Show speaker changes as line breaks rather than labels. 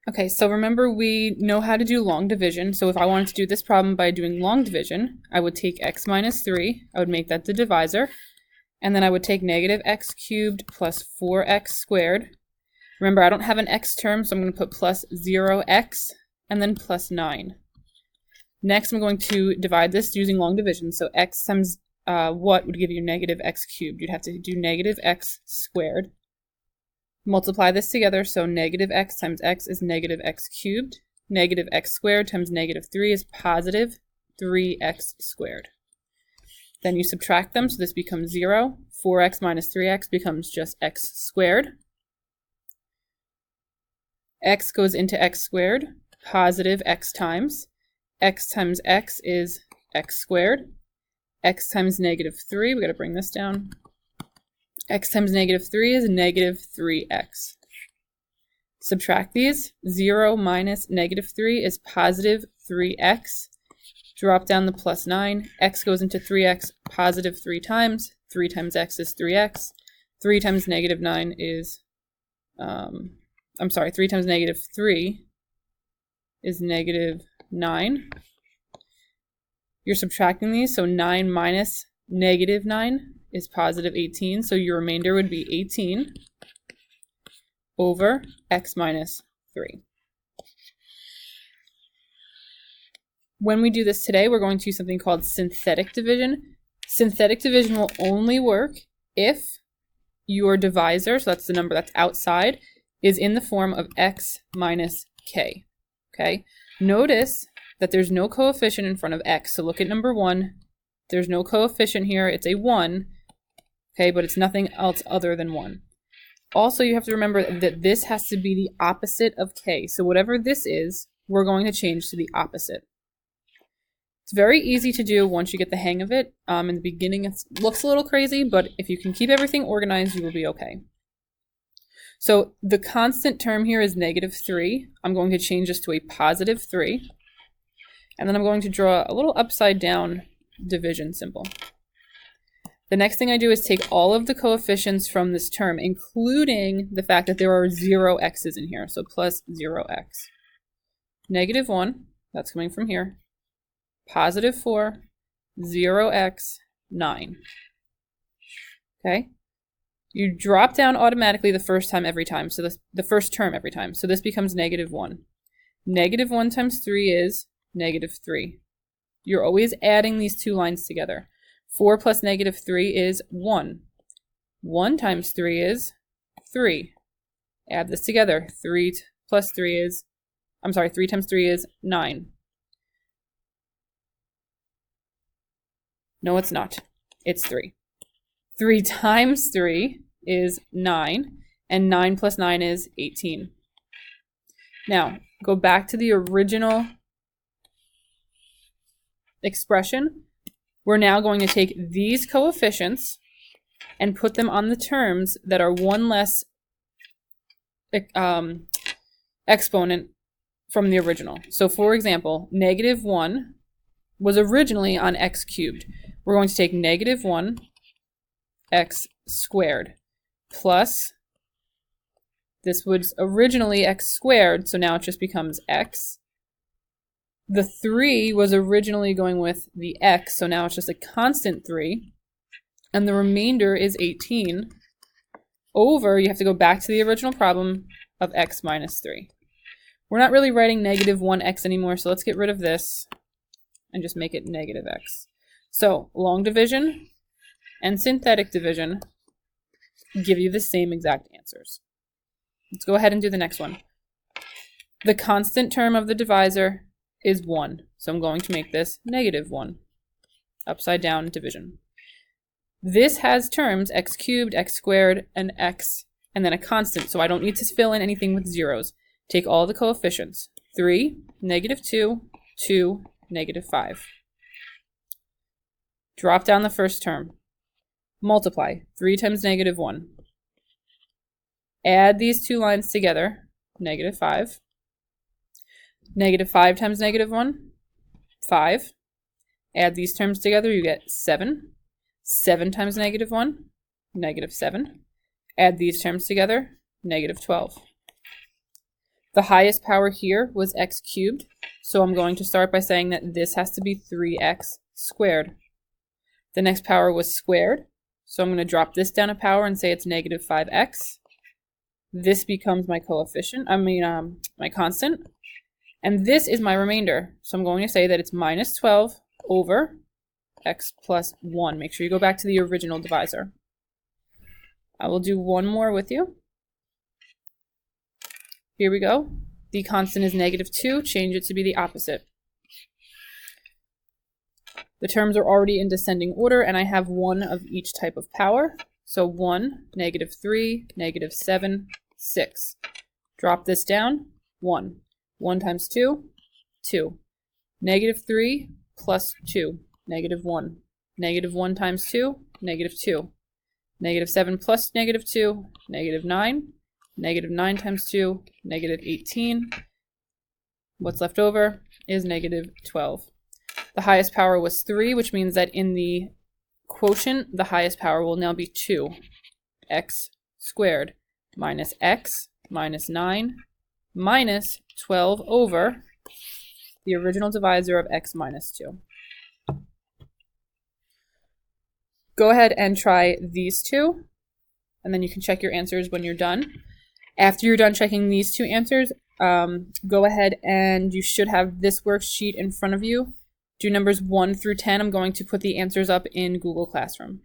Okay, so remember we know how to do long division. So if I wanted to do this problem by doing long division, I would take x minus 3, I would make that the divisor, and then I would take negative x cubed plus 4x squared. Remember, I don't have an x term, so I'm going to put plus 0x and then plus 9. Next, I'm going to divide this using long division. So x times what would give you negative x cubed? You'd have to do negative x squared. Multiply this together, so negative x times x is negative x cubed. Negative x squared times negative 3 is positive 3x squared. Then you subtract them, so this becomes 0. 4x minus 3x becomes just x squared. X goes into x squared, positive x times x is x squared. X times negative 3, we got to bring this down. X times negative 3 is negative 3x. Subtract these. 0 minus negative 3 is positive 3x. Drop down the plus 9. X goes into 3x positive 3 times. 3 times x is 3x. 3 times negative 9 is, 3 times negative 3 is negative 9. You're subtracting these, so 9 minus negative 9 is positive 18, so your remainder would be 18 over x minus 3. When we do this today, we're going to use something called synthetic division. Synthetic division will only work if your divisor, so that's the number that's outside, is in the form of x minus k. Okay? Notice that there's no coefficient in front of x, so look at number 1. There's no coefficient here, it's a 1. Okay, but it's nothing else other than 1. Also, you have to remember that this has to be the opposite of k. So whatever this is, we're going to change to the opposite. It's very easy to do once you get the hang of it. In the beginning, it looks a little crazy, but if you can keep everything organized, you will be okay. So the constant term here is negative 3. I'm going to change this to a positive 3. And then I'm going to draw a little upside down division symbol. The next thing I do is take all of the coefficients from this term, including the fact that there are 0 x's in here, so plus 0x. Negative 1, that's coming from here. Positive 4, 0x, 9. Okay? You drop down automatically the first time every time, so the first term every time. So this becomes negative 1. Negative 1 times 3 is negative 3. You're always adding these two lines together. 4 plus negative 3 is 1. 1 times 3 is 3. Add this together. 3 times 3 is 9. No, it's not. It's 3. 3 times 3 is 9, and 9 plus 9 is 18. Now, go back to the original expression. We're now going to take these coefficients and put them on the terms that are one less exponent from the original. So for example, negative 1 was originally on x cubed. We're going to take negative 1 x squared plus, this was originally x squared, so now it just becomes x. The 3 was originally going with the x, so now it's just a constant 3. And the remainder is 18 over, you have to go back to the original problem of x minus 3. We're not really writing negative 1x anymore, so let's get rid of this and just make it negative x. So long division and synthetic division give you the same exact answers. Let's go ahead and do the next one. The constant term of the divisor is 1, so I'm going to make this negative 1. Upside down division. This has terms x cubed, x squared, and x, and then a constant, so I don't need to fill in anything with zeros. Take all the coefficients. 3, negative 2, 2, negative 5. Drop down the first term. Multiply. 3 times negative 1. Add these two lines together. Negative 5. Negative 5 times negative 1. 5. Add these terms together, you get 7. 7 times negative 1. Negative 7. Add these terms together. Negative 12. The highest power here was x cubed, so I'm going to start by saying that this has to be 3x squared. The next power was squared, so I'm going to drop this down a power and say it's negative 5x. This becomes my coefficient, my constant. And this is my remainder, so I'm going to say that it's minus 12 over x plus 1. Make sure you go back to the original divisor. I will do one more with you. Here we go. The constant is negative 2. Change it to be the opposite. The terms are already in descending order, and I have one of each type of power. So 1, negative 3, negative 7, 6. Drop this down. 1. 1 times 2, 2. Negative 3 plus 2, negative 1. Negative 1 times 2, negative 2. Negative 7 plus negative 2, negative 9. Negative 9 times 2, negative 18. What's left over is negative 12. The highest power was 3, which means that in the quotient, the highest power will now be 2. X squared minus x minus 9 minus 12 over the original divisor of x minus 2. Go ahead and try these two, and then you can check your answers when you're done. After you're done checking these two answers, go ahead and you should have this worksheet in front of you. Do numbers 1 through 10. I'm going to put the answers up in Google Classroom.